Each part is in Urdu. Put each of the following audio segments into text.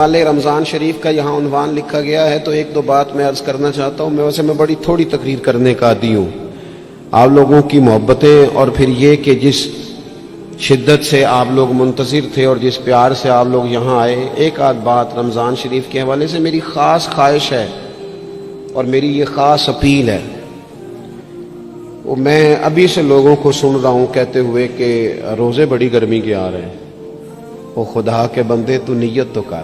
رمضان شریف کا یہاں عنوان لکھا گیا ہے تو ایک دو بات میں عرض کرنا چاہتا ہوں۔ میں بڑی تھوڑی تقریر کرنے کا عادی ہوں۔ آپ لوگوں کی محبتیں اور پھر یہ کہ جس شدت سے آپ لوگ منتظر تھے اور جس پیار سے آپ لوگ یہاں آئے، ایک آدھ بات رمضان شریف کے حوالے سے میری خاص خواہش ہے اور میری یہ خاص اپیل ہے۔ وہ میں ابھی سے لوگوں کو سن رہا ہوں کہتے ہوئے کہ روزے بڑی گرمی کے آ رہے ہیں۔ وہ خدا کے بندے تو نیت تو کر،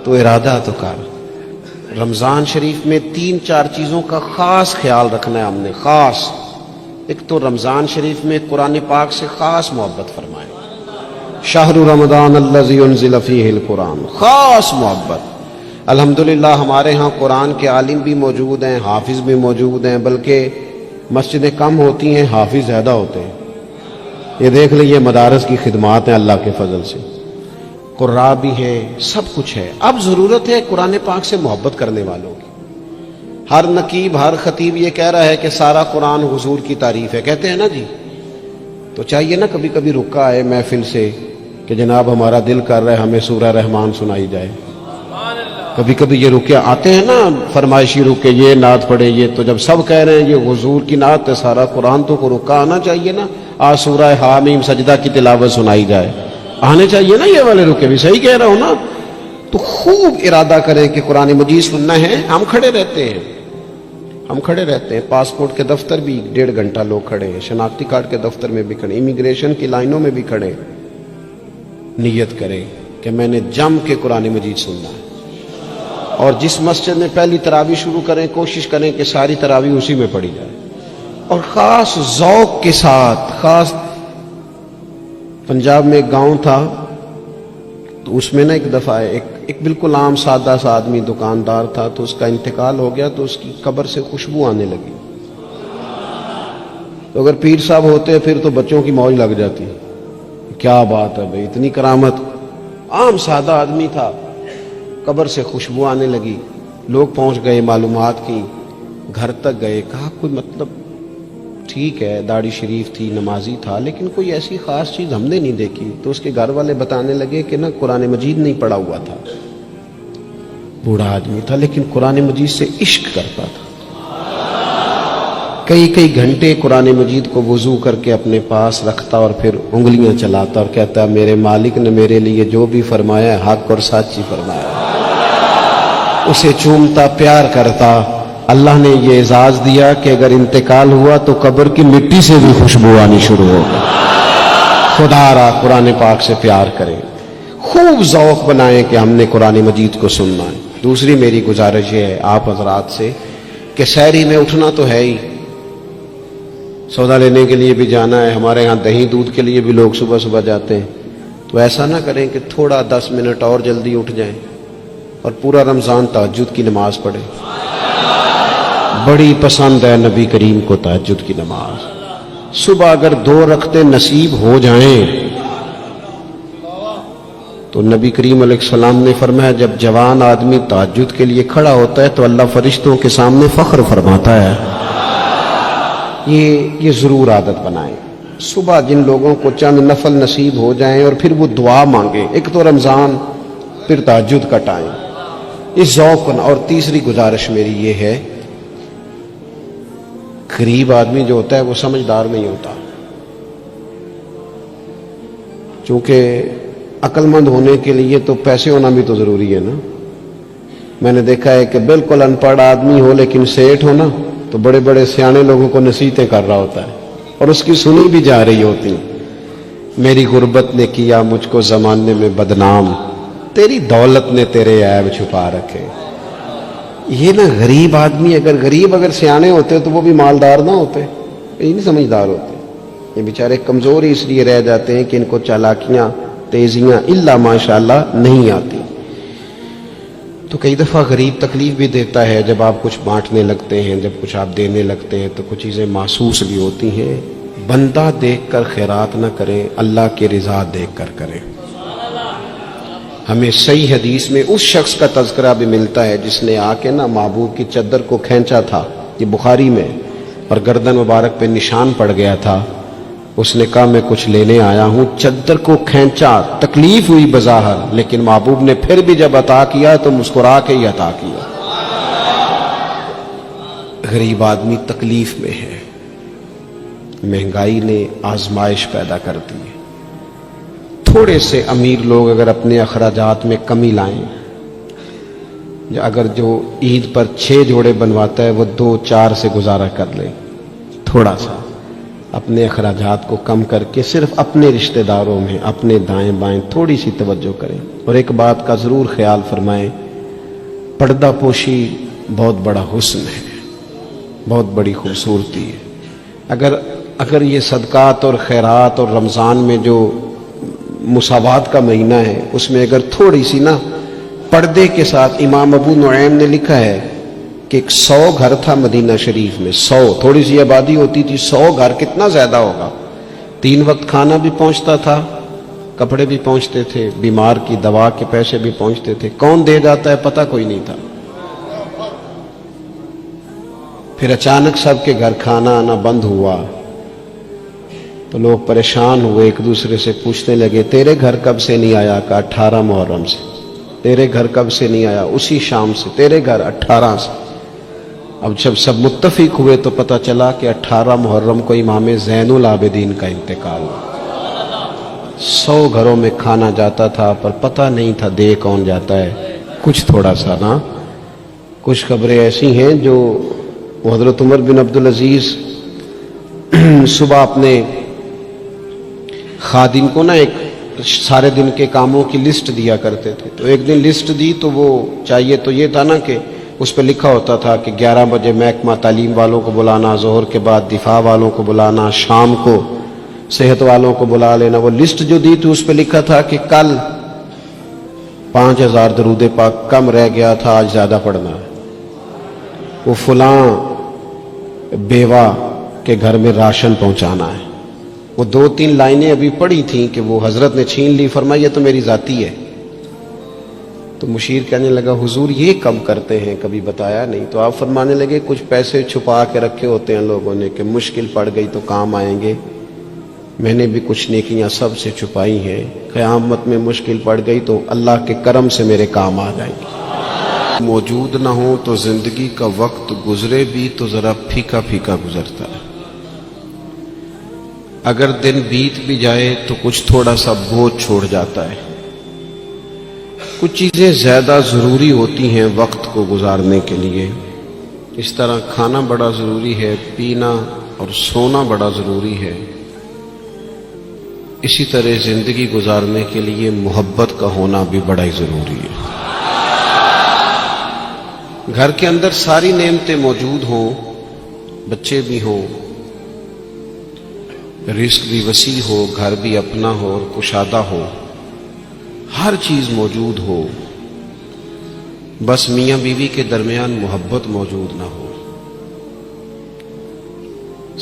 تو ارادہ تو کر۔ رمضان شریف میں 3-4 چیزوں کا خاص خیال رکھنا ہے ہم نے، خاص۔ ایک تو رمضان شریف میں قرآن پاک سے خاص محبت فرمائیں۔ شہر رمضان الذی انزل فیہ القرآن، خاص محبت۔ الحمدللہ ہمارے ہاں قرآن کے عالم بھی موجود ہیں، حافظ بھی موجود ہیں، بلکہ مسجدیں کم ہوتی ہیں، حافظ زیادہ ہوتے ہیں۔ یہ دیکھ لیں، یہ مدارس کی خدمات ہیں اللہ کے فضل سے۔ قراء بھی ہیں، سب کچھ ہے۔ اب ضرورت ہے قرآن پاک سے محبت کرنے والوں کی۔ ہر نقیب، ہر خطیب یہ کہہ رہا ہے کہ سارا قرآن حضور کی تعریف ہے، کہتے ہیں نا جی۔ تو چاہیے نا کبھی کبھی رکا ہے محفل سے کہ جناب ہمارا دل کر رہا ہے ہمیں سورہ رحمان سنائی جائے۔ کبھی کبھی یہ رکے آتے ہیں نا، فرمائشی رکے، یہ نعت پڑھے، یہ تو جب سب کہہ رہے ہیں یہ حضور کی نعت ہے سارا قرآن، تو کو رکا آنا چاہیے نا۔ آج سورہ حامیم سجدہ کی تلاوت سنائی جائے، آنے چاہیے نا یہ والے رکے بھی۔ صحیح کہہ رہا ہوں نا؟ تو خوب ارادہ کریں کہ قرآن مجید سننا ہے۔ ہم کھڑے رہتے ہیں، پاسپورٹ کے دفتر بھی 1.5 گھنٹہ لوگ کھڑے ہیں، شناختی کارڈ کے دفتر میں بھی کھڑے، امیگریشن کی لائنوں میں بھی کھڑے۔ نیت کریں کہ میں نے جم کے قرآن مجید سننا ہے، اور جس مسجد میں پہلی تراویح شروع کریں کوشش کریں کہ ساری تراویح اسی میں پڑھی جائے، اور خاص ذوق کے ساتھ۔ خاص پنجاب میں ایک گاؤں تھا، تو اس میں نا ایک دفعہ ایک بالکل عام سادہ سا آدمی دکاندار تھا، تو اس کا انتقال ہو گیا، تو اس کی قبر سے خوشبو آنے لگی۔ تو اگر پیر صاحب ہوتے پھر تو بچوں کی موج لگ جاتی۔ کیا بات ہے بھائی، اتنی کرامت۔ عام سادہ آدمی تھا، قبر سے خوشبو آنے لگی۔ لوگ پہنچ گئے، معلومات کی، گھر تک گئے، کہا کوئی مطلب ٹھیک ہے داڑھی شریف تھی، نمازی تھا، لیکن کوئی ایسی خاص چیز ہم نے نہیں دیکھی۔ تو اس کے گھر والے بتانے لگے کہ نا قرآن مجید نہیں پڑھا ہوا تھا، بوڑھا آدمی تھا لیکن قرآن مجید سے عشق کرتا تھا۔ کئی گھنٹے قرآن مجید کو وضو کر کے اپنے پاس رکھتا اور پھر انگلیاں چلاتا اور کہتا میرے مالک نے میرے لیے جو بھی فرمایا ہے حق اور سچ ہی فرمایا۔ اسے چومتا، پیار کرتا۔ اللہ نے یہ اعزاز دیا کہ اگر انتقال ہوا تو قبر کی مٹی سے بھی خوشبو آنی شروع ہو گئی۔ خدا را قرآن پاک سے پیار کریں، خوب ذوق بنائیں کہ ہم نے قرآن مجید کو سننا ہے۔ دوسری میری گزارش یہ ہے آپ حضرات سے کہ سحری میں اٹھنا تو ہے ہی، سودا لینے کے لیے بھی جانا ہے۔ ہمارے ہاں دہی دودھ کے لیے بھی لوگ صبح صبح جاتے ہیں، تو ایسا نہ کریں کہ تھوڑا 10 منٹ اور جلدی اٹھ جائیں اور پورا رمضان تہجد کی نماز پڑھیں۔ بڑی پسند ہے نبی کریم کو تہجد کی نماز۔ صبح اگر 2 رکعتیں نصیب ہو جائیں تو نبی کریم علیہ السلام نے فرمایا جب جوان آدمی تہجد کے لیے کھڑا ہوتا ہے تو اللہ فرشتوں کے سامنے فخر فرماتا ہے۔ یہ ضرور عادت بنائیں۔ صبح جن لوگوں کو چند نفل نصیب ہو جائیں اور پھر وہ دعا مانگیں، ایک تو رمضان پھر تہجد کا ٹائم، اس ذوق کو۔ اور تیسری گزارش میری یہ ہے، غریب آدمی جو ہوتا ہے وہ سمجھدار نہیں ہوتا، چونکہ عقل مند ہونے کے لیے تو پیسے ہونا بھی تو ضروری ہے نا۔ میں نے دیکھا ہے کہ بالکل ان پڑھ آدمی ہو لیکن سیٹھ ہو نا، تو بڑے بڑے سیانے لوگوں کو نصیحتیں کر رہا ہوتا ہے اور اس کی سنی بھی جا رہی ہوتی۔ میری غربت نے کیا مجھ کو زمانے میں بدنام، تیری دولت نے تیرے عیب چھپا رکھے۔ یہ نا غریب آدمی، اگر سیانے ہوتے تو وہ بھی مالدار نہ ہوتے، یہ نہیں سمجھدار ہوتے۔ یہ بیچارے کمزور ہی اس لیے رہ جاتے ہیں کہ ان کو چالاکیاں، تیزیاں الا ماشاءاللہ نہیں آتی۔ تو کئی دفعہ غریب تکلیف بھی دیتا ہے، جب آپ کچھ بانٹنے لگتے ہیں، جب کچھ آپ دینے لگتے ہیں تو کچھ چیزیں محسوس بھی ہوتی ہیں۔ بندہ دیکھ کر خیرات نہ کریں، اللہ کی رضا دیکھ کر کریں۔ ہمیں صحیح حدیث میں اس شخص کا تذکرہ بھی ملتا ہے جس نے آ کے نا محبوب کی چادر کو کھینچا تھا، یہ بخاری میں، اور گردن مبارک پہ نشان پڑ گیا تھا۔ اس نے کہا میں کچھ لینے آیا ہوں، چادر کو کھینچا، تکلیف ہوئی بظاہر، لیکن محبوب نے پھر بھی جب عطا کیا تو مسکرا کے ہی عطا کیا۔ غریب آدمی تکلیف میں ہے، مہنگائی نے آزمائش پیدا کر دی ہے۔ تھوڑے سے امیر لوگ اگر اپنے اخراجات میں کمی لائیں، اگر جو عید پر 6 جوڑے بنواتا ہے وہ 2-4 سے گزارا کر لے، تھوڑا سا اپنے اخراجات کو کم کر کے صرف اپنے رشتہ داروں میں، اپنے دائیں بائیں تھوڑی سی توجہ کریں۔ اور ایک بات کا ضرور خیال فرمائیں، پردہ پوشی بہت بڑا حسن ہے، بہت بڑی خوبصورتی ہے۔ اگر یہ صدقات اور خیرات اور رمضان میں جو مساوات کا مہینہ ہے، اس میں اگر تھوڑی سی نا پردے کے ساتھ، امام ابو نعیم نے لکھا ہے کہ 100 گھر تھا مدینہ شریف میں، 100 تھوڑی سی آبادی ہوتی تھی، 100 گھر کتنا زیادہ ہوگا، 3 وقت کھانا بھی پہنچتا تھا، کپڑے بھی پہنچتے تھے، بیمار کی دوا کے پیسے بھی پہنچتے تھے، کون دے جاتا ہے پتہ کوئی نہیں تھا۔ پھر اچانک سب کے گھر کھانا آنا بند ہوا تو لوگ پریشان ہوئے، ایک دوسرے سے پوچھنے لگے تیرے گھر کب سے نہیں آیا؟ کہا 18 محرم سے۔ تیرے گھر کب سے نہیں آیا؟ اسی شام سے۔ تیرے گھر 18 سے۔ اب جب سب متفق ہوئے تو پتہ چلا کہ 18 محرم کو امام زین العابدین کا انتقال ہوا۔ 100 گھروں میں کھانا جاتا تھا پر پتہ نہیں تھا دے کون جاتا ہے، کچھ تھوڑا سا نا۔ کچھ خبریں ایسی ہیں جو حضرت عمر بن عبدالعزیز صبح اپنے خادم کو نا ایک سارے دن کے کاموں کی لسٹ دیا کرتے تھے، تو ایک دن لسٹ دی تو وہ چاہیے تو یہ تھا نا کہ اس پہ لکھا ہوتا تھا کہ 11 بجے محکمہ تعلیم والوں کو بلانا، ظہر کے بعد دفاع والوں کو بلانا، شام کو صحت والوں کو بلا لینا۔ وہ لسٹ جو دی تھی اس پہ لکھا تھا کہ کل 5000 درود پاک کم رہ گیا تھا، آج زیادہ پڑھنا ہے۔ وہ فلاں بیوہ کے گھر میں راشن پہنچانا ہے۔ وہ 2-3 لائنیں ابھی پڑھی تھیں کہ وہ حضرت نے چھین لی، فرمایا یہ تو میری ذاتی ہے۔ تو مشیر کہنے لگا حضور یہ کم کرتے ہیں، کبھی بتایا نہیں۔ تو آپ فرمانے لگے کچھ پیسے چھپا کے رکھے ہوتے ہیں لوگوں نے کہ مشکل پڑ گئی تو کام آئیں گے، میں نے بھی کچھ نیکیاں سب سے چھپائی ہیں، قیامت میں مشکل پڑ گئی تو اللہ کے کرم سے میرے کام آ جائیں گے۔ موجود نہ ہو تو زندگی کا وقت گزرے بھی تو ذرا پھیکا پھیکا گزرتا ہے، اگر دن بیت بھی جائے تو کچھ تھوڑا سا بوجھ چھوڑ جاتا ہے۔ کچھ چیزیں زیادہ ضروری ہوتی ہیں وقت کو گزارنے کے لیے، اس طرح کھانا بڑا ضروری ہے، پینا اور سونا بڑا ضروری ہے، اسی طرح زندگی گزارنے کے لیے محبت کا ہونا بھی بڑا ہی ضروری ہے۔ گھر کے اندر ساری نعمتیں موجود ہوں، بچے بھی ہوں، رزق بھی وسیع ہو، گھر بھی اپنا ہو اور کشادہ ہو، ہر چیز موجود ہو، بس میاں بیوی کے درمیان محبت موجود نہ ہو،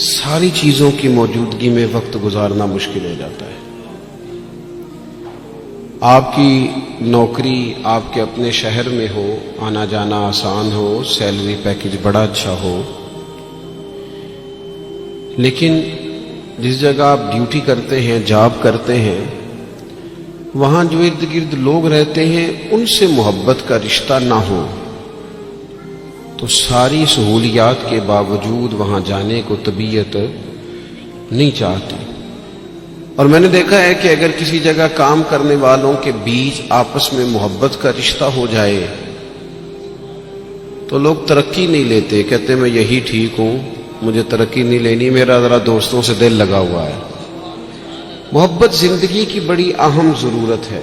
ساری چیزوں کی موجودگی میں وقت گزارنا مشکل ہو جاتا ہے۔ آپ کی نوکری آپ کے اپنے شہر میں ہو، آنا جانا آسان ہو، سیلری پیکج بڑا اچھا ہو، لیکن جس جگہ آپ ڈیوٹی کرتے ہیں، جاب کرتے ہیں، وہاں جو ارد گرد لوگ رہتے ہیں ان سے محبت کا رشتہ نہ ہو تو ساری سہولیات کے باوجود وہاں جانے کو طبیعت نہیں چاہتی۔ اور میں نے دیکھا ہے کہ اگر کسی جگہ کام کرنے والوں کے بیچ آپس میں محبت کا رشتہ ہو جائے تو لوگ ترقی نہیں لیتے، کہتے میں یہی ٹھیک ہوں، مجھے ترقی نہیں لینی، میرا ذرا دوستوں سے دل لگا ہوا ہے۔ محبت زندگی کی بڑی اہم ضرورت ہے۔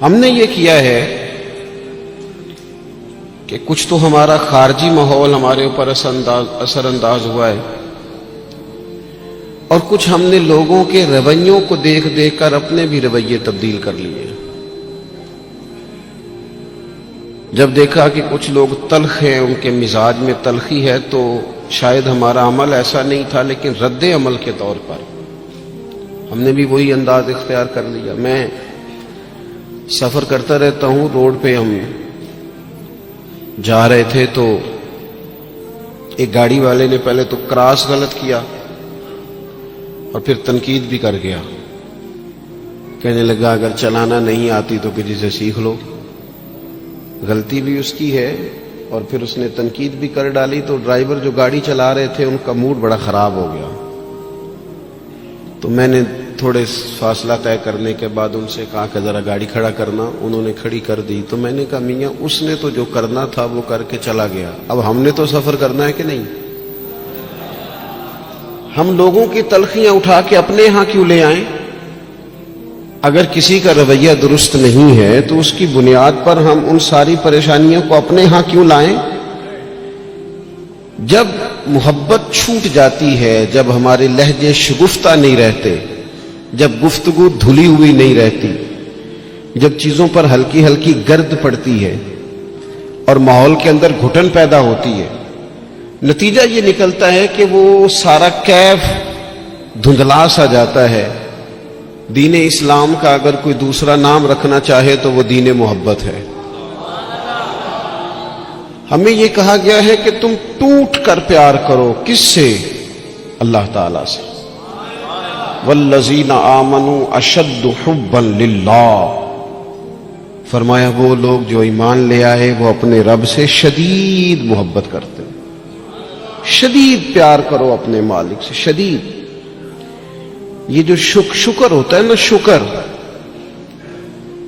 ہم نے یہ کیا ہے کہ کچھ تو ہمارا خارجی ماحول ہمارے اوپر اثر انداز ہوا ہے، اور کچھ ہم نے لوگوں کے رویوں کو دیکھ دیکھ کر اپنے بھی رویے تبدیل کر لیے۔ جب دیکھا کہ کچھ لوگ تلخ ہیں، ان کے مزاج میں تلخی ہے، تو شاید ہمارا عمل ایسا نہیں تھا، لیکن رد عمل کے طور پر ہم نے بھی وہی انداز اختیار کر لیا۔ میں سفر کرتا رہتا ہوں، روڈ پہ ہم جا رہے تھے تو ایک گاڑی والے نے پہلے تو کراس غلط کیا، اور پھر تنقید بھی کر گیا. کہنے لگا اگر چلانا نہیں آتی تو کسی سے سیکھ لو. غلطی بھی اس کی ہے اور پھر اس نے تنقید بھی کر ڈالی. تو ڈرائیور جو گاڑی چلا رہے تھے ان کا موڈ بڑا خراب ہو گیا. تو میں نے تھوڑے فاصلہ طے کرنے کے بعد ان سے کہا کہ ذرا گاڑی کھڑا کرنا. انہوں نے کھڑی کر دی. تو میں نے کہا میاں اس نے تو جو کرنا تھا وہ کر کے چلا گیا, اب ہم نے تو سفر کرنا ہے کہ نہیں؟ ہم لوگوں کی تلخیاں اٹھا کے اپنے ہاں کیوں لے آئیں؟ اگر کسی کا رویہ درست نہیں ہے تو اس کی بنیاد پر ہم ان ساری پریشانیوں کو اپنے ہاں کیوں لائیں؟ جب محبت چھوٹ جاتی ہے, جب ہمارے لہجے شگفتہ نہیں رہتے, جب گفتگو دھلی ہوئی نہیں رہتی, جب چیزوں پر ہلکی ہلکی گرد پڑتی ہے اور ماحول کے اندر گھٹن پیدا ہوتی ہے, نتیجہ یہ نکلتا ہے کہ وہ سارا کیف دھندلا سا جاتا ہے. دین اسلام کا اگر کوئی دوسرا نام رکھنا چاہے تو وہ دین محبت ہے. ہمیں یہ کہا گیا ہے کہ تم ٹوٹ کر پیار کرو. کس سے؟ اللہ تعالی سے. والذین آمنوا اشد حبا للہ. فرمایا وہ لوگ جو ایمان لے آئے وہ اپنے رب سے شدید محبت کرتے ہیں. شدید پیار کرو اپنے مالک سے, شدید. یہ جو شکر ہوتا ہے نا, شکر,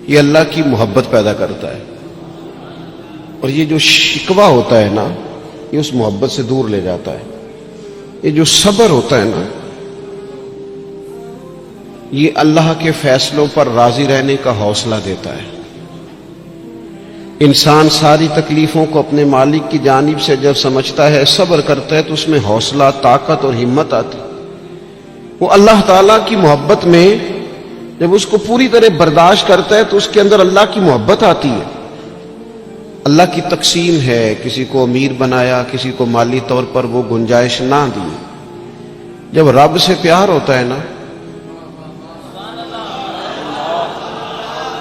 یہ اللہ کی محبت پیدا کرتا ہے. اور یہ جو شکوہ ہوتا ہے نا, یہ اس محبت سے دور لے جاتا ہے. یہ جو صبر ہوتا ہے نا, یہ اللہ کے فیصلوں پر راضی رہنے کا حوصلہ دیتا ہے. انسان ساری تکلیفوں کو اپنے مالک کی جانب سے جب سمجھتا ہے, صبر کرتا ہے, تو اس میں حوصلہ, طاقت اور ہمت آتی. وہ اللہ تعالیٰ کی محبت میں جب اس کو پوری طرح برداشت کرتا ہے تو اس کے اندر اللہ کی محبت آتی ہے. اللہ کی تقسیم ہے, کسی کو امیر بنایا, کسی کو مالی طور پر وہ گنجائش نہ دی. جب رب سے پیار ہوتا ہے نا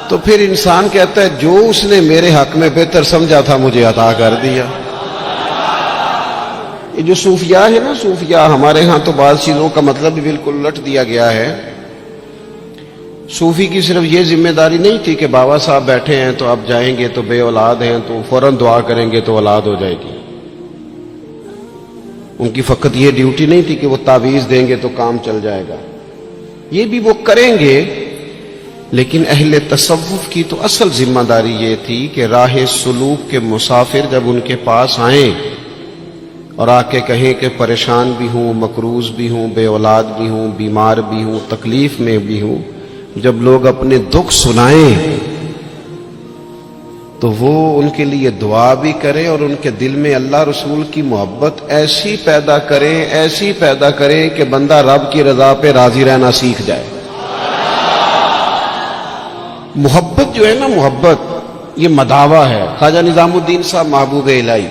تو پھر انسان کہتا ہے جو اس نے میرے حق میں بہتر سمجھا تھا مجھے عطا کر دیا. یہ جو صوفیاء ہے نا, صوفیاء, ہمارے ہاں تو بعض چیزوں کا مطلب بھی بالکل الٹ دیا گیا ہے. صوفی کی صرف یہ ذمہ داری نہیں تھی کہ بابا صاحب بیٹھے ہیں تو آپ جائیں گے تو بے اولاد ہیں تو فوراً دعا کریں گے تو اولاد ہو جائے گی. ان کی فقط یہ ڈیوٹی نہیں تھی کہ وہ تعویذ دیں گے تو کام چل جائے گا, یہ بھی وہ کریں گے. لیکن اہل تصوف کی تو اصل ذمہ داری یہ تھی کہ راہ سلوک کے مسافر جب ان کے پاس آئیں اور آ کے کہیں کہ پریشان بھی ہوں, مقروض بھی ہوں, بے اولاد بھی ہوں, بیمار بھی ہوں, تکلیف میں بھی ہوں, جب لوگ اپنے دکھ سنائیں تو وہ ان کے لیے دعا بھی کرے اور ان کے دل میں اللہ رسول کی محبت ایسی پیدا کرے, ایسی پیدا کرے کہ بندہ رب کی رضا پہ راضی رہنا سیکھ جائے. محبت جو ہے نا, محبت یہ مداوا ہے. خواجہ نظام الدین صاحب محبوب الہی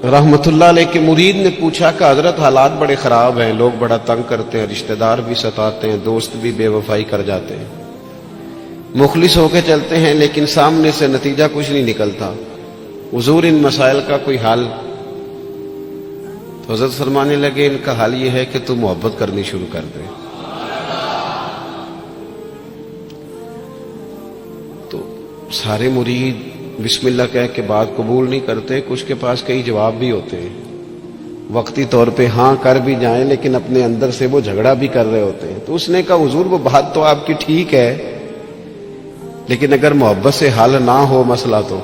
رحمت اللہ علیہ کے مرید نے پوچھا کہ حضرت حالات بڑے خراب ہیں, لوگ بڑا تنگ کرتے ہیں, رشتہ دار بھی ستاتے ہیں, دوست بھی بے وفائی کر جاتے ہیں, مخلص ہو کے چلتے ہیں لیکن سامنے سے نتیجہ کچھ نہیں نکلتا. حضور ان مسائل کا کوئی حل؟ تو حضرت فرمانے لگے ان کا حل یہ ہے کہ تو محبت کرنی شروع کر دے. تو سارے مرید بسم اللہ کہہ کے بات قبول نہیں کرتے. کچھ کے پاس کئی جواب بھی ہوتے ہیں, وقتی طور پہ ہاں کر بھی جائیں لیکن اپنے اندر سے وہ جھگڑا بھی کر رہے ہوتے ہیں. تو اس نے کہا حضور وہ بات تو آپ کی ٹھیک ہے لیکن اگر محبت سے حل نہ ہو مسئلہ تو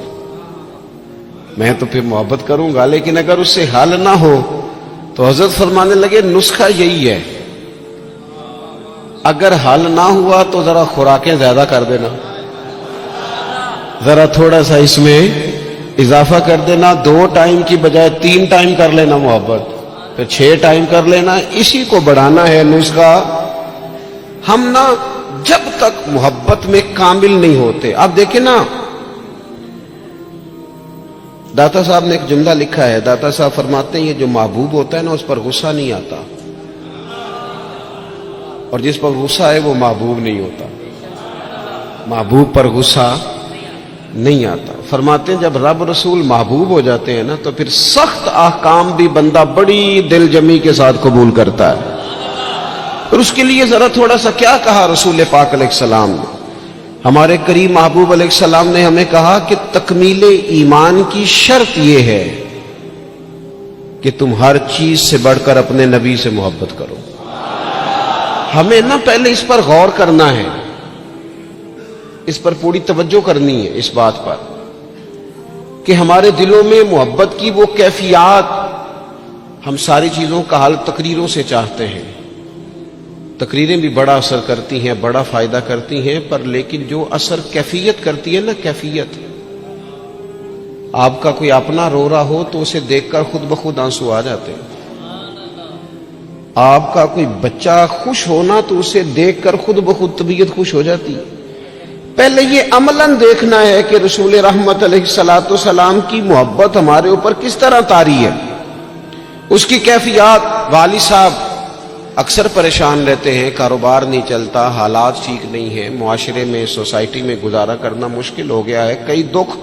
میں تو پھر محبت کروں گا, لیکن اگر اس سے حل نہ ہو تو حضرت فرمانے لگے نسخہ یہی ہے, اگر حل نہ ہوا تو ذرا خوراکیں زیادہ کر دینا, ذرا تھوڑا سا اس میں اضافہ کر دینا, 2 ٹائم کی بجائے 3 ٹائم کر لینا محبت, پھر 6 ٹائم کر لینا. اسی کو بڑھانا ہے نسخہ. ہم نا جب تک محبت میں کامل نہیں ہوتے. آپ دیکھیں نا, داتا صاحب نے ایک جملہ لکھا ہے, داتا صاحب فرماتے ہیں یہ جو محبوب ہوتا ہے نا اس پر غصہ نہیں آتا, اور جس پر غصہ ہے وہ محبوب نہیں ہوتا. محبوب پر غصہ نہیں آتا. فرماتے ہیں جب رب رسول محبوب ہو جاتے ہیں نا تو پھر سخت احکام بھی بندہ بڑی دل جمی کے ساتھ قبول کرتا ہے. اور اس کے لیے ذرا تھوڑا سا کیا کہا رسول پاک علیہ السلام نے. ہمارے کریم محبوب علیہ السلام نے ہمیں کہا کہ تکمیل ایمان کی شرط یہ ہے کہ تم ہر چیز سے بڑھ کر اپنے نبی سے محبت کرو. ہمیں نہ پہلے اس پر غور کرنا ہے، اس پر پوری توجہ کرنی ہے اس بات پر کہ ہمارے دلوں میں محبت کی وہ کیفیات. ہم ساری چیزوں کا حل تقریروں سے چاہتے ہیں. تقریریں بھی بڑا اثر کرتی ہیں، بڑا فائدہ کرتی ہیں، پر لیکن جو اثر کیفیت کرتی ہے نا، کیفیت، آپ کا کوئی اپنا رو رہا ہو تو اسے دیکھ کر خود بخود آنسو آ جاتے ہیں. آپ کا کوئی بچہ خوش ہونا تو اسے دیکھ کر خود بخود طبیعت خوش ہو جاتی ہے. پہلے یہ عملاً دیکھنا ہے کہ رسول رحمت علیہ السلام کی محبت ہمارے اوپر کس طرح طاری ہے. اس کی کیفیات. والد صاحب اکثر پریشان رہتے ہیں، کاروبار نہیں چلتا، حالات ٹھیک نہیں ہیں، معاشرے میں سوسائٹی میں گزارا کرنا مشکل ہو گیا ہے. کئی دکھ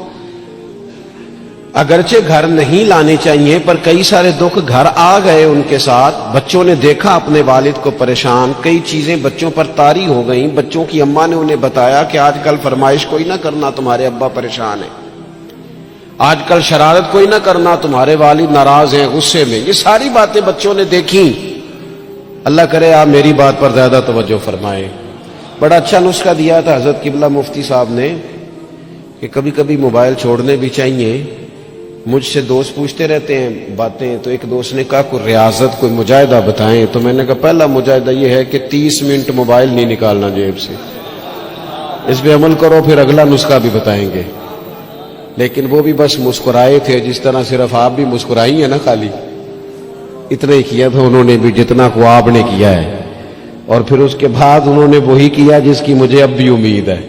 اگرچہ گھر نہیں لانے چاہیے پر کئی سارے دکھ گھر آ گئے ان کے ساتھ. بچوں نے دیکھا اپنے والد کو پریشان، کئی چیزیں بچوں پر طاری ہو گئیں. بچوں کی اماں نے انہیں بتایا کہ آج کل فرمائش کوئی نہ کرنا، تمہارے ابا پریشان ہیں. آج کل شرارت کوئی نہ کرنا، تمہارے والد ناراض ہیں، غصے میں. یہ ساری باتیں بچوں نے دیکھیں. اللہ کرے آپ میری بات پر زیادہ توجہ فرمائیں. بڑا اچھا نسخہ دیا تھا حضرت قبلہ مفتی صاحب نے کہ کبھی کبھی موبائل چھوڑنے بھی چاہیے. مجھ سے دوست پوچھتے رہتے ہیں باتیں، تو ایک دوست نے کہا کوئی ریاضت، کوئی مجاہدہ بتائیں. تو میں نے کہا پہلا مجاہدہ یہ ہے کہ 30 منٹ موبائل نہیں نکالنا جیب سے. اس پہ عمل کرو، پھر اگلا نسخہ بھی بتائیں گے. لیکن وہ بھی بس مسکرائے تھے، جس طرح صرف آپ بھی مسکرائی ہیں نا، خالی اتنا ہی کیا تھا انہوں نے بھی جتنا کو آپ نے کیا ہے. اور پھر اس کے بعد انہوں نے وہی کیا جس کی مجھے اب بھی امید ہے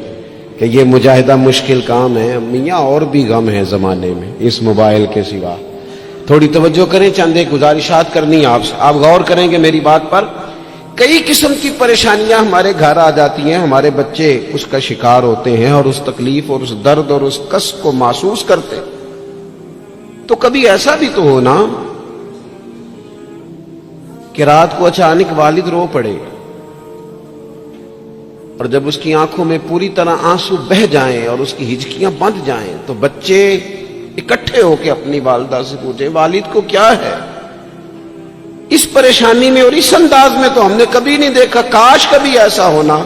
کہ یہ مجاہدہ مشکل کام ہے. میاں اور بھی غم ہے زمانے میں اس موبائل کے سوا. تھوڑی توجہ کریں، چند ایک گزارشات کرنی آپ سے. آپ غور کریں گے میری بات پر. کئی قسم کی پریشانیاں ہمارے گھر آ جاتی ہیں، ہمارے بچے اس کا شکار ہوتے ہیں اور اس تکلیف اور اس درد اور اس کس کو محسوس کرتے. تو کبھی ایسا بھی تو ہونا کہ رات کو اچانک والد رو پڑے اور جب اس کی آنکھوں میں پوری طرح آنسو بہہ جائیں اور اس کی ہچکیاں بند جائیں تو بچے اکٹھے ہو کے اپنی والدہ سے پوچھیں والد کو کیا ہے. اس پریشانی میں اور اس انداز میں تو ہم نے کبھی نہیں دیکھا، کاش کبھی ایسا ہونا.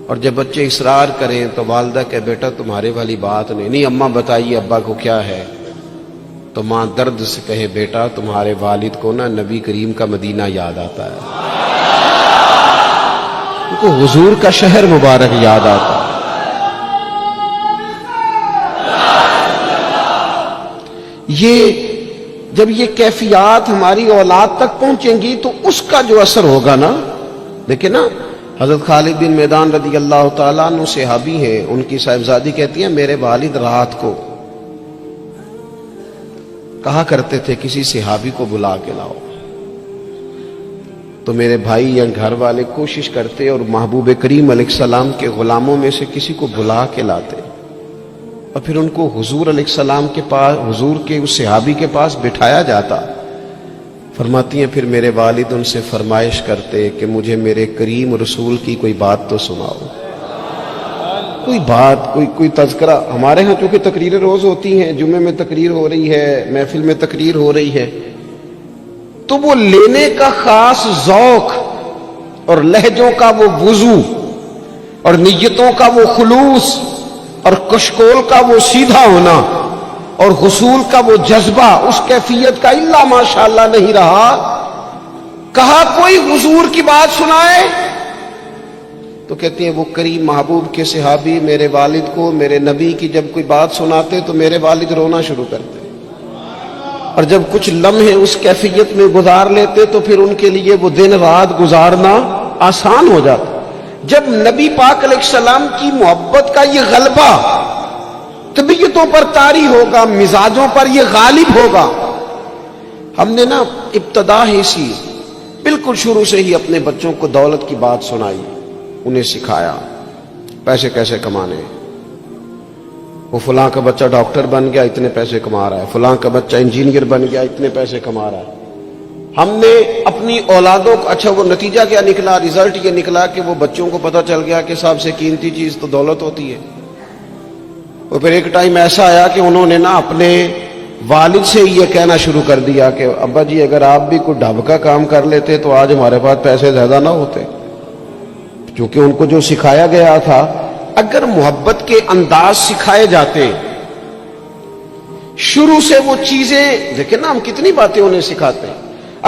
اور جب بچے اصرار کریں تو والدہ کہ بیٹا تمہارے والی بات نہیں اماں بتائیے ابا کو کیا ہے. تو ماں درد سے کہے بیٹا تمہارے والد کو نا نبی کریم کا مدینہ یاد آتا ہے، ان کو حضور کا شہر مبارک یاد آتا ہے. یہ جب یہ کیفیات ہماری اولاد تک پہنچیں گی تو اس کا جو اثر ہوگا نا، دیکھیں نا حضرت خالد بن میدان رضی اللہ تعالیٰ عنہ صحابی ہیں، ان کی صاحبزادی کہتی ہیں میرے والد رات کو کہا کرتے تھے کسی صحابی کو بلا کے لاؤ، تو میرے بھائی یا گھر والے کوشش کرتے اور محبوب کریم علیہ السلام کے غلاموں میں سے کسی کو بلا کے لاتے اور پھر ان کو حضور علیہ السلام کے پاس، حضور کے اس صحابی کے پاس بٹھایا جاتا. فرماتی ہیں پھر میرے والد ان سے فرمائش کرتے کہ مجھے میرے کریم رسول کی کوئی بات تو سناؤ، کوئی بات، کوئی تذکرہ. ہمارے ہاں چونکہ تقریریں روز ہوتی ہیں، جمعے میں تقریر ہو رہی ہے، محفل میں تقریر ہو رہی ہے، تو وہ لینے کا خاص ذوق اور لہجوں کا وہ وضو اور نیتوں کا وہ خلوص اور کشکول کا وہ سیدھا ہونا اور حصول کا وہ جذبہ اس کیفیت کا الا ماشاءاللہ نہیں رہا. کہا کوئی حضور کی بات سنائے تو کہتے ہیں وہ کریم محبوب کے صحابی میرے والد کو میرے نبی کی جب کوئی بات سناتے تو میرے والد رونا شروع کرتے، اور جب کچھ لمحے اس کیفیت میں گزار لیتے تو پھر ان کے لیے وہ دن رات گزارنا آسان ہو جاتا. جب نبی پاک علیہ السلام کی محبت کا یہ غلبہ طبیعتوں پر طاری ہوگا، مزاجوں پر یہ غالب ہوگا. ہم نے نا ابتدا ہی سی بالکل شروع سے ہی اپنے بچوں کو دولت کی بات سنائی، انہیں سکھایا پیسے کیسے کمانے. وہ فلاں کا بچہ ڈاکٹر بن گیا اتنے پیسے کما رہا ہے، فلاں کا بچہ انجینئر بن گیا اتنے پیسے کما رہا ہے۔ ہم نے اپنی اولادوں کو، اچھا وہ نتیجہ کیا نکلا؟ رزلٹ یہ نکلا کہ وہ بچوں کو پتہ چل گیا کہ سب سے قیمتی چیز تو دولت ہوتی ہے۔ اور پھر ایک ٹائم ایسا آیا کہ انہوں نے نا اپنے والد سے یہ کہنا شروع کر دیا کہ ابا جی اگر آپ بھی کوئی ڈھب کا کام کر لیتے تو آج ہمارے پاس پیسے زیادہ نہ ہوتے۔ کیونکہ ان کو جو سکھایا گیا تھا، اگر محبت کے انداز سکھائے جاتے شروع سے، وہ چیزیں دیکھیں نا، ہم کتنی باتیں انہیں سکھاتے ہیں،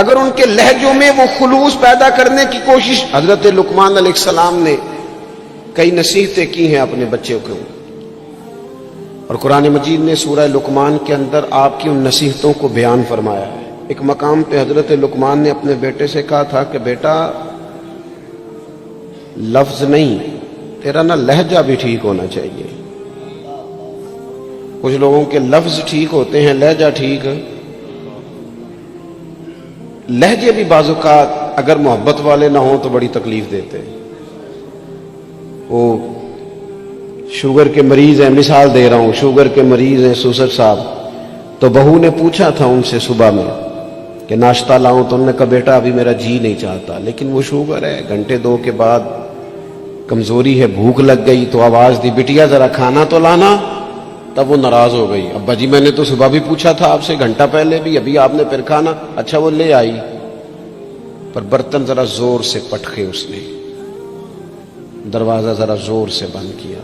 اگر ان کے لہجوں میں وہ خلوص پیدا کرنے کی کوشش، حضرت لقمان علیہ السلام نے کئی نصیحتیں کی ہیں اپنے بچے کو، اور قرآن مجید نے سورہ لقمان کے اندر آپ کی ان نصیحتوں کو بیان فرمایا ہے۔ ایک مقام پہ حضرت لقمان نے اپنے بیٹے سے کہا تھا کہ بیٹا لفظ نہیں، تیرا نا لہجہ بھی ٹھیک ہونا چاہیے۔ کچھ لوگوں کے لفظ ٹھیک ہوتے ہیں، لہجہ ٹھیک، لہجے بھی بعض اوقات اگر محبت والے نہ ہوں تو بڑی تکلیف دیتے ہیں۔ وہ شوگر کے مریض ہیں، مثال دے رہا ہوں، شوگر کے مریض ہیں سوسر صاحب، تو بہو نے پوچھا تھا ان سے صبح میں کہ ناشتہ لاؤں، تو انہوں نے کہا بیٹا ابھی میرا جی نہیں چاہتا، لیکن وہ شوگر ہے، گھنٹے دو کے بعد کمزوری ہے، بھوک لگ گئی تو آواز دی بٹیا ذرا کھانا تو لانا۔ تب وہ ناراض ہو گئی، ابا جی میں نے تو صبح بھی پوچھا تھا آپ سے، گھنٹہ پہلے بھی، ابھی آپ نے پھر کھانا، اچھا وہ لے آئی، پر برتن ذرا زور سے پٹکے، اس نے دروازہ ذرا زور سے بند کیا۔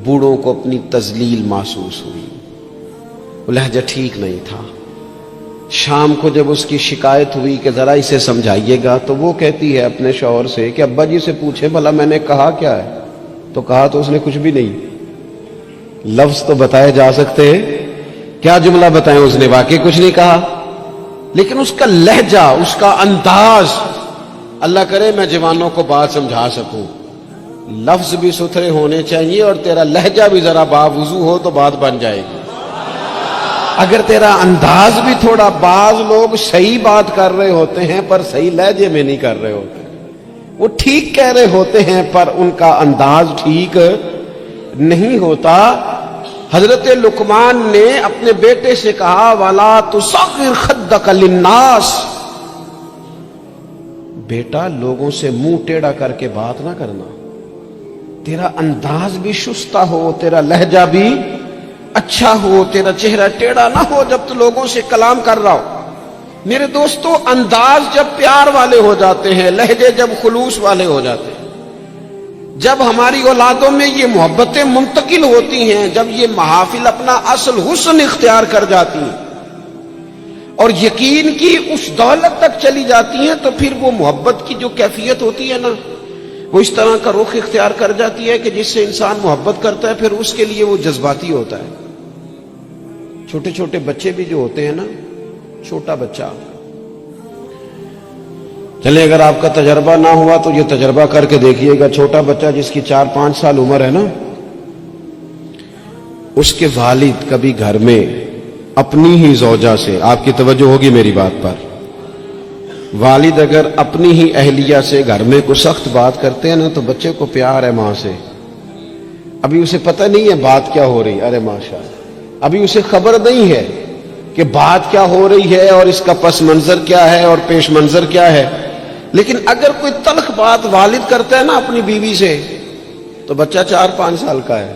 بوڑھوں کو اپنی تذلیل محسوس ہوئی، وہ لہجہ ٹھیک نہیں تھا۔ شام کو جب اس کی شکایت ہوئی کہ ذرا اسے سمجھائیے گا، تو وہ کہتی ہے اپنے شوہر سے کہ ابا جی سے پوچھیں بھلا میں نے کہا کیا ہے، تو کہا تو اس نے کچھ بھی نہیں۔ لفظ تو بتائے جا سکتے ہیں، کیا جملہ بتائیں، اس نے واقعی کچھ نہیں کہا، لیکن اس کا لہجہ، اس کا انداز، اللہ کرے میں جوانوں کو بات سمجھا سکوں، لفظ بھی ستھرے ہونے چاہیے اور تیرا لہجہ بھی ذرا باوضو ہو تو بات بن جائے گی۔ اگر تیرا انداز بھی تھوڑا، بعض لوگ صحیح بات کر رہے ہوتے ہیں پر صحیح لہجے میں نہیں کر رہے ہوتے، وہ ٹھیک کہہ رہے ہوتے ہیں پر ان کا انداز ٹھیک نہیں ہوتا۔ حضرت لقمان نے اپنے بیٹے سے کہا وَلَا تُصَغِّرْ خَدَّكَ لِلنَّاسِ، بیٹا لوگوں سے منہ ٹیڑھا کر کے بات نہ کرنا، تیرا انداز بھی شستہ ہو، تیرا لہجہ بھی اچھا ہو، تیرا چہرہ ٹیڑھا نہ ہو جب تو لوگوں سے کلام کر رہا ہو۔ میرے دوستو، انداز جب پیار والے ہو جاتے ہیں، لہجے جب خلوص والے ہو جاتے ہیں، جب ہماری اولادوں میں یہ محبتیں منتقل ہوتی ہیں، جب یہ محافل اپنا اصل حسن اختیار کر جاتی ہیں اور یقین کی اس دولت تک چلی جاتی ہیں، تو پھر وہ محبت کی جو کیفیت ہوتی ہے نا، وہ اس طرح کا رخ اختیار کر جاتی ہے کہ جس سے انسان محبت کرتا ہے پھر اس کے لیے وہ جذباتی ہوتا ہے۔ چھوٹے چھوٹے بچے بھی جو ہوتے ہیں نا، چھوٹا بچہ، چلے اگر آپ کا تجربہ نہ ہوا تو یہ تجربہ کر کے دیکھیے گا، چھوٹا بچہ جس کی 4-5 سال عمر ہے نا، اس کے والد کبھی گھر میں اپنی ہی زوجہ سے، آپ کی توجہ ہوگی میری بات پر، والد اگر اپنی ہی اہلیہ سے گھر میں کوئی سخت بات کرتے ہیں نا، تو بچے کو پیار ہے ماں سے، ابھی اسے پتہ نہیں ہے بات کیا ہو رہی، ارے ماشاءاللہ، ابھی اسے خبر نہیں ہے کہ بات کیا ہو رہی ہے اور اس کا پس منظر کیا ہے اور پیش منظر کیا ہے، لیکن اگر کوئی تلخ بات والد کرتا ہے نا اپنی بیوی سے، تو بچہ 4-5 سال کا ہے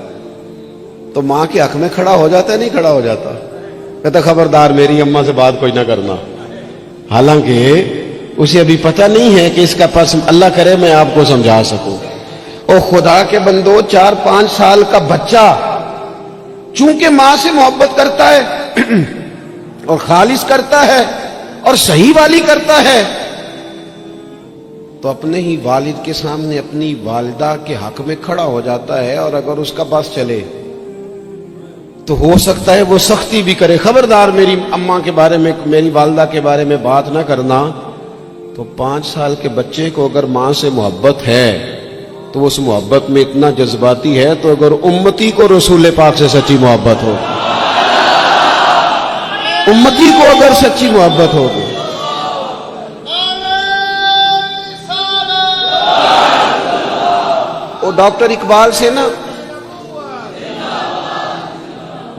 تو ماں کے حق میں کھڑا ہو جاتا ہے، نہیں کھڑا ہو جاتا، کہتا خبردار میری اماں سے بات کوئی نہ کرنا، حالانکہ اسے ابھی پتہ نہیں ہے کہ اس کا پس، اللہ کرے میں آپ کو سمجھا سکوں۔ او خدا کے بندو، 4-5 سال کا بچہ چونکہ ماں سے محبت کرتا ہے اور خالص کرتا ہے اور صحیح والی کرتا ہے، تو اپنے ہی والد کے سامنے اپنی والدہ کے حق میں کھڑا ہو جاتا ہے، اور اگر اس کا پاس چلے تو ہو سکتا ہے وہ سختی بھی کرے، خبردار میری اماں کے بارے میں، میری والدہ کے بارے میں بات نہ کرنا۔ تو 5 سال کے بچے کو اگر ماں سے محبت ہے تو اس محبت میں اتنا جذباتی ہے، تو اگر امتی کو رسول پاک سے سچی محبت ہو، امتی کو اگر سچی محبت ہوگی، وہ ڈاکٹر اقبال سے نا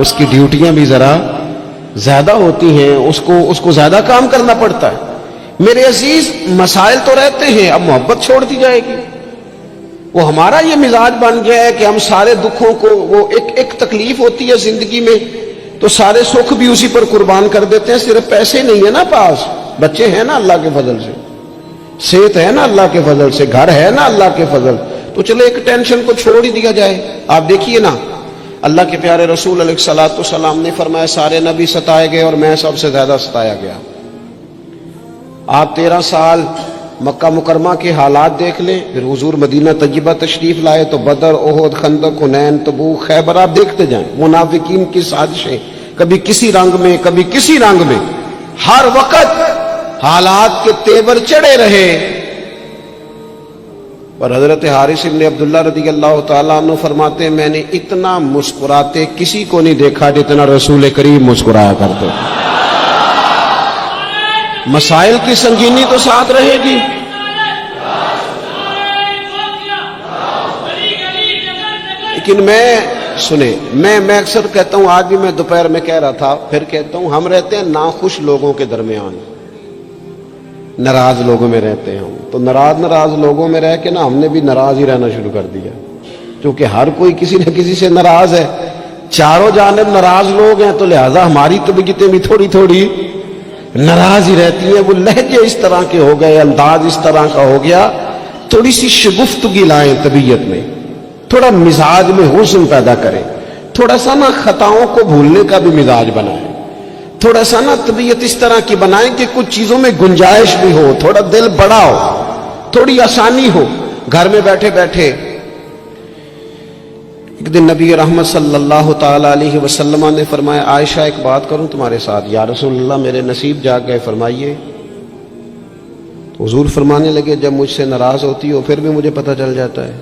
اس کی ڈیوٹیاں بھی ذرا زیادہ ہوتی ہیں، اس کو زیادہ کام کرنا پڑتا ہے۔ میرے عزیز، مسائل تو رہتے ہیں، اب محبت چھوڑ دی جائے گی۔ وہ ہمارا یہ مزاج بن گیا ہے کہ ہم سارے دکھوں کو، وہ ایک تکلیف ہوتی ہے زندگی میں تو سارے سکھ بھی اسی پر قربان کر دیتے ہیں۔ صرف پیسے نہیں ہے نا پاس، بچے ہیں نا اللہ کے فضل سے، صحت ہے نا اللہ کے فضل سے، گھر ہے نا اللہ کے فضل، تو چلو ایک ٹینشن کو چھوڑ ہی دیا جائے۔ آپ دیکھیے نا، اللہ کے پیارے رسول علیہ الصلوۃ والسلام نے فرمایا سارے نبی ستائے گئے اور میں سب سے زیادہ ستایا گیا۔ آپ 13 سال مکہ مکرمہ کے حالات دیکھ لیں، پھر حضور مدینہ طیبہ تشریف لائے تو بدر، احد، خندق، حنین، تبوک، خیبر، آپ دیکھتے جائیں منافقین کی سازشیں، کبھی کسی رنگ میں کبھی کسی رنگ میں، ہر وقت حالات کے تیور چڑھے رہے۔ اور حضرت حارث بن عبداللہ رضی اللہ تعالیٰ عنہ فرماتے ہیں میں نے اتنا مسکراتے کسی کو نہیں دیکھا جتنا رسول کریم مسکرایا کرتے۔ مسائل کی سنگینی تو ساتھ رہے گی، لیکن میں اکثر کہتا ہوں، آج بھی میں دوپہر میں کہہ رہا تھا، پھر کہتا ہوں، ہم رہتے ہیں ناخوش لوگوں کے درمیان، ناراض لوگوں میں رہتے ہیں ہم، تو ناراض لوگوں میں رہ کے نا ہم نے بھی ناراض ہی رہنا شروع کر دیا، کیونکہ ہر کوئی کسی نہ کسی سے ناراض ہے، چاروں جانب ناراض لوگ ہیں، تو لہذا ہماری طبیعتیں بھی تھوڑی تھوڑی ناراض ہی رہتی ہیں۔ وہ لہجے اس طرح کے ہو گئے، انداز اس طرح کا ہو گیا، تھوڑی سی شگفتگی لائیں طبیعت میں، تھوڑا مزاج میں حسن پیدا کریں، تھوڑا سا نا خطاؤں کو بھولنے کا بھی مزاج بنائیں، تھوڑا سا نا طبیعت اس طرح کی بنائیں کہ کچھ چیزوں میں گنجائش بھی ہو، تھوڑا دل بڑا ہو، تھوڑی آسانی ہو۔ گھر میں بیٹھے بیٹھے ایک دن نبی رحمت صلی اللہ تعالی علیہ وسلم نے فرمایا عائشہ ایک بات کروں تمہارے ساتھ؟ یا رسول اللہ میرے نصیب جاگ گئے، فرمائیے۔ تو حضور فرمانے لگے جب مجھ سے ناراض ہوتی ہو پھر بھی مجھے پتہ چل جاتا ہے،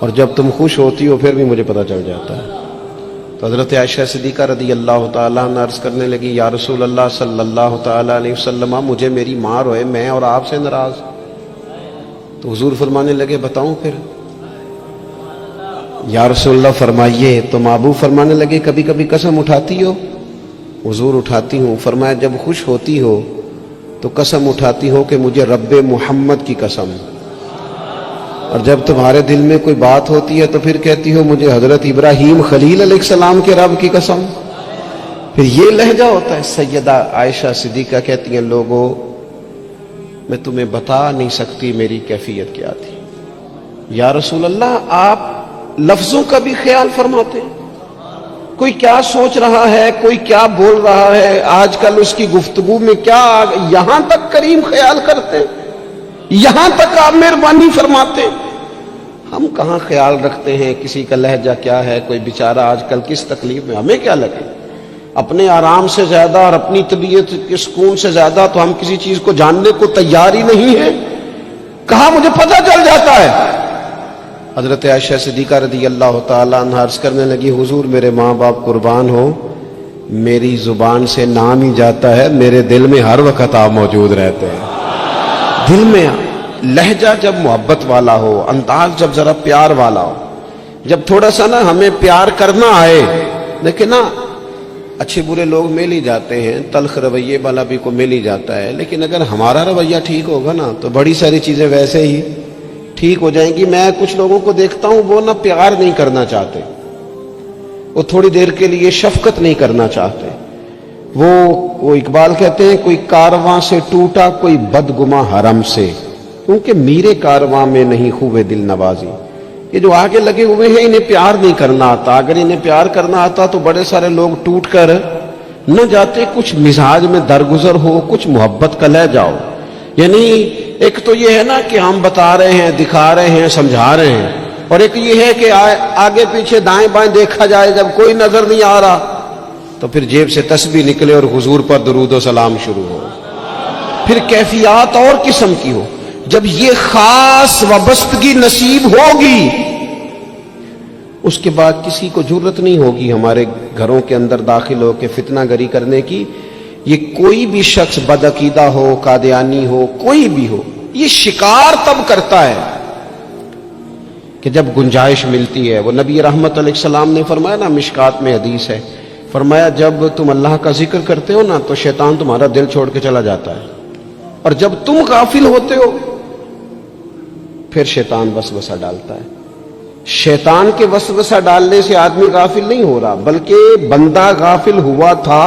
اور جب تم خوش ہوتی ہو پھر بھی مجھے پتہ چل جاتا ہے۔ تو حضرت عائشہ صدیقہ رضی اللہ تعالیٰ عنہ عرض کرنے لگی یا رسول اللہ صلی اللہ تعالیٰ علیہ وسلم مجھے میری ماں روئے، میں اور آپ سے ناراض۔ تو حضور فرمانے لگے بتاؤں پھر؟ یا رسول اللہ فرمائیے۔ تو محبوب فرمانے لگے کبھی کبھی قسم اٹھاتی ہو؟ حضور اٹھاتی ہوں۔ فرمایا جب خوش ہوتی ہو تو قسم اٹھاتی ہو کہ مجھے رب محمد کی قسم، اور جب تمہارے دل میں کوئی بات ہوتی ہے تو پھر کہتی ہو مجھے حضرت ابراہیم خلیل علیہ السلام کے رب کی قسم۔ پھر یہ لہجہ ہوتا ہے۔ سیدہ عائشہ صدیقہ کہتی ہیں لوگوں میں تمہیں بتا نہیں سکتی میری کیفیت کیا تھی۔ یا رسول اللہ آپ لفظوں کا بھی خیال فرماتے ہیں، کوئی کیا سوچ رہا ہے، کوئی کیا بول رہا ہے، آج کل اس کی گفتگو میں کیا، یہاں تک کریم خیال کرتے ہیں، یہاں تک آپ مہربانی فرماتے ہیں۔ ہم کہاں خیال رکھتے ہیں کسی کا لہجہ کیا ہے، کوئی بیچارہ آج کل کس تکلیف میں، ہمیں کیا لگے؟ اپنے آرام سے زیادہ اور اپنی طبیعت کے سکون سے زیادہ تو ہم کسی چیز کو جاننے کو تیار ہی نہیں ہیں۔ کہاں مجھے پتہ چل جاتا ہے۔ حضرت عائشہ صدیقہ رضی اللہ تعالیٰ عنہ عرض کرنے لگی حضور میرے ماں باپ قربان ہو، میری زبان سے نام ہی جاتا ہے، میرے دل میں ہر وقت آپ موجود رہتے ہیں۔ دل میں لہجہ جب محبت والا ہو، انداز جب ذرا پیار والا ہو، جب تھوڑا سا نا ہمیں پیار کرنا آئے، دیکھیں نا اچھے برے لوگ مل ہی جاتے ہیں، تلخ رویے والا بھی کو مل ہی جاتا ہے، لیکن اگر ہمارا رویہ ٹھیک ہوگا نا تو بڑی ساری چیزیں ویسے ہی ٹھیک ہو جائیں گی۔ میں کچھ لوگوں کو دیکھتا ہوں وہ نا پیار نہیں کرنا چاہتے، وہ تھوڑی دیر کے لیے شفقت نہیں کرنا چاہتے، وہ اقبال کہتے ہیں کوئی کارواں سے ٹوٹا کوئی بدگماں حرم سے، کیونکہ میرے کارواں میں نہیں خوبے دل نوازی۔ یہ جو آگے لگے ہوئے ہیں انہیں پیار نہیں کرنا آتا، اگر انہیں پیار کرنا آتا تو بڑے سارے لوگ ٹوٹ کر نہ جاتے۔ کچھ مزاج میں درگزر ہو، کچھ محبت کا لہجہ ہو، یعنی ایک تو یہ ہے نا کہ ہم بتا رہے ہیں، دکھا رہے ہیں، سمجھا رہے ہیں، اور ایک یہ ہے کہ آگے پیچھے دائیں بائیں دیکھا جائے، جب کوئی نظر نہیں آ رہا تو پھر جیب سے تسبیح نکلے اور حضور پر درود و سلام شروع ہو۔ پھر کیفیات اور قسم کی ہو۔ جب یہ خاص وابستگی نصیب ہوگی اس کے بعد کسی کو جرت نہیں ہوگی ہمارے گھروں کے اندر داخل ہو کے فتنہ گری کرنے کی۔ یہ کوئی بھی شخص بدعقیدہ ہو، قادیانی ہو، کوئی بھی ہو، یہ شکار تب کرتا ہے کہ جب گنجائش ملتی ہے، وہ نبی رحمت علیہ السلام نے فرمایا نا، مشکات میں حدیث ہے، فرمایا جب تم اللہ کا ذکر کرتے ہو نا تو شیطان تمہارا دل چھوڑ کے چلا جاتا ہے، اور جب تم غافل ہوتے ہو پھر شیطان وسوسہ ڈالتا ہے۔ شیطان کے وسوسہ ڈالنے سے آدمی غافل نہیں ہو رہا، بلکہ بندہ غافل ہوا تھا،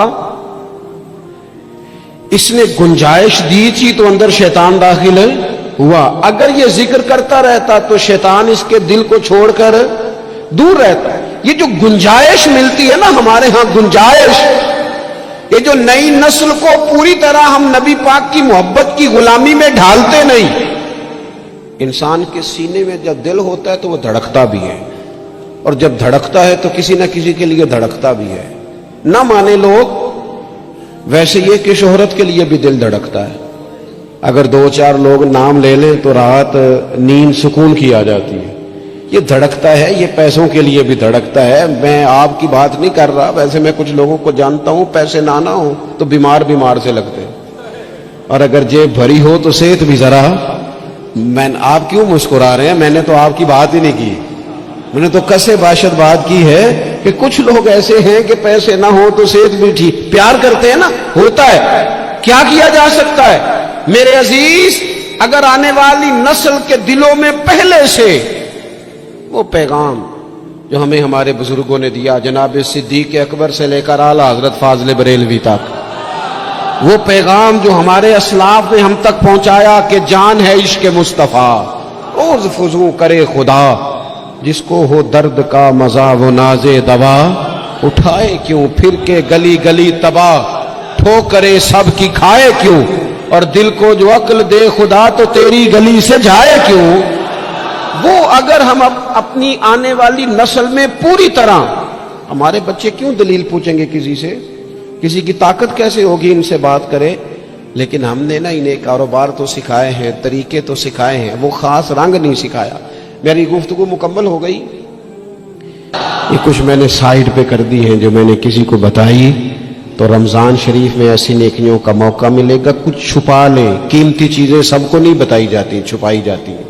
اس نے گنجائش دی تھی تو اندر شیطان داخل ہوا۔ اگر یہ ذکر کرتا رہتا تو شیطان اس کے دل کو چھوڑ کر دور رہتا ہے۔ یہ جو گنجائش ملتی ہے نا ہمارے ہاں، گنجائش، یہ جو نئی نسل کو پوری طرح ہم نبی پاک کی محبت کی غلامی میں ڈھالتے نہیں۔ انسان کے سینے میں جب دل ہوتا ہے تو وہ دھڑکتا بھی ہے، اور جب دھڑکتا ہے تو کسی نہ کسی کے لیے دھڑکتا بھی ہے۔ نہ مانے لوگ، ویسے یہ کہ شہرت کے لیے بھی دل دھڑکتا ہے۔ اگر دو چار لوگ نام لے لیں تو رات نیند سکون کی آ جاتی ہے۔ یہ دھڑکتا ہے، یہ پیسوں کے لیے بھی دھڑکتا ہے۔ میں آپ کی بات نہیں کر رہا، ویسے میں کچھ لوگوں کو جانتا ہوں، پیسے نہ ہو تو بیمار سے لگتے ہیں، اور اگر جیب بھری ہو تو صحت بھی ذرا۔ آپ کیوں مسکرا رہے ہیں؟ میں نے تو آپ کی بات ہی نہیں کی، میں نے تو کسے باشد بات کی ہے کہ کچھ لوگ ایسے ہیں کہ پیسے نہ ہو تو صحت بھی ٹھیک، پیار کرتے ہیں نا، ہوتا ہے، کیا کیا جا سکتا ہے؟ میرے عزیز، اگر آنے والی نسل کے دلوں میں پہلے سے وہ پیغام جو ہمیں ہمارے بزرگوں نے دیا، جناب صدیق اکبر سے لے کر اعلیٰ حضرت فاضل بریلوی تک، وہ پیغام جو ہمارے اسلاف نے ہم تک پہنچایا کہ جان ہے عشق مصطفیٰ، روز فضو کرے خدا، جس کو ہو درد کا مزہ وہ نازے دوا، اٹھائے کیوں پھر کے گلی گلی تباہ، ٹھوکرے سب کی کھائے کیوں، اور دل کو جو عقل دے خدا تو تیری گلی سے جائے کیوں۔ وہ اگر ہم اپنی آنے والی نسل میں پوری طرح، ہمارے بچے کیوں دلیل پوچھیں گے کسی سے؟ کسی کی طاقت کیسے ہوگی ان سے بات کرے؟ لیکن ہم نے نا انہیں کاروبار تو سکھائے ہیں، طریقے تو سکھائے ہیں، وہ خاص رنگ نہیں سکھایا۔ میری گفتگو مکمل ہو گئی، یہ کچھ میں نے سائیڈ پہ کر دی ہیں جو میں نے کسی کو بتائی، تو رمضان شریف میں ایسی نیکیوں کا موقع ملے گا۔ کچھ چھپا لیں، قیمتی چیزیں سب کو نہیں بتائی جاتی، چھپائی جاتی ہیں۔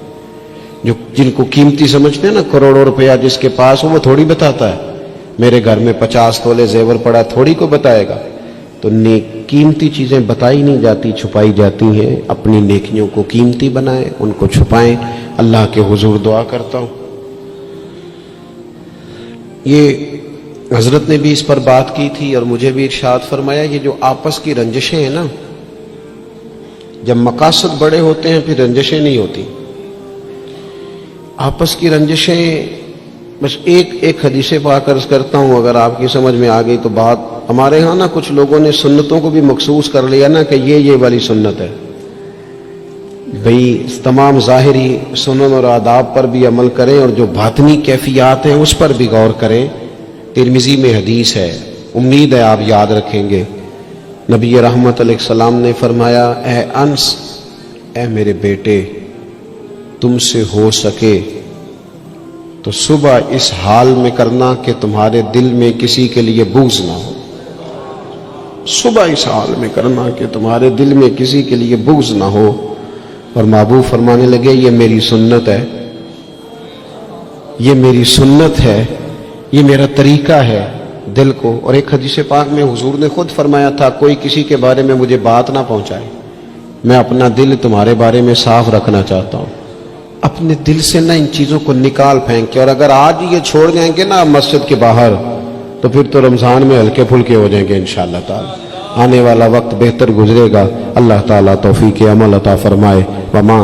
جو جن کو قیمتی سمجھتے ہیں نا، کروڑوں روپیہ جس کے پاس ہو وہ تھوڑی بتاتا ہے، میرے گھر میں 50 تولے زیور پڑا، تھوڑی کو بتائے گا۔ تو قیمتی چیزیں بتائی نہیں جاتی، چھپائی جاتی ہیں۔ اپنی نیکیوں کو قیمتی بنائیں، ان کو چھپائیں۔ اللہ کے حضور دعا کرتا ہوں، یہ حضرت نے بھی اس پر بات کی تھی اور مجھے بھی ارشاد فرمایا، یہ جو آپس کی رنجشیں ہیں نا، جب مقاصد بڑے ہوتے ہیں پھر رنجشیں نہیں ہوتی۔ آپس کی رنجشیں، بس ایک حدیث پاک عرض کرتا ہوں، اگر آپ کی سمجھ میں آ گئی تو بات۔ ہمارے ہاں نا کچھ لوگوں نے سنتوں کو بھی مخصوص کر لیا نا کہ یہ والی سنت ہے، بھئی تمام ظاہری سنن اور آداب پر بھی عمل کریں اور جو باطنی کیفیات ہیں اس پر بھی غور کریں۔ ترمذی میں حدیث ہے، امید ہے آپ یاد رکھیں گے۔ نبی رحمت علیہ السلام نے فرمایا، اے انس، اے میرے بیٹے، تم سے ہو سکے تو صبح اس حال میں کرنا کہ تمہارے دل میں کسی کے لیے بغض نہ ہو۔ صبح اس حال میں کرنا کہ تمہارے دل میں کسی کے لیے بغض نہ ہو۔ اور محبوب فرمانے لگے، یہ میری سنت ہے، یہ میری سنت ہے، یہ میرا طریقہ ہے دل کو۔ اور ایک حدیث پاک میں حضور نے خود فرمایا تھا، کوئی کسی کے بارے میں مجھے بات نہ پہنچائے، میں اپنا دل تمہارے بارے میں صاف رکھنا چاہتا ہوں۔ اپنے دل سے نہ ان چیزوں کو نکال پھینکے، اور اگر آج یہ چھوڑ جائیں گے نا مسجد کے باہر تو پھر تو رمضان میں ہلکے پھلکے ہو جائیں گے انشاءاللہ تعالی۔ آنے والا وقت بہتر گزرے گا، اللہ تعالیٰ توفیق عمل عطا فرمائے۔ وما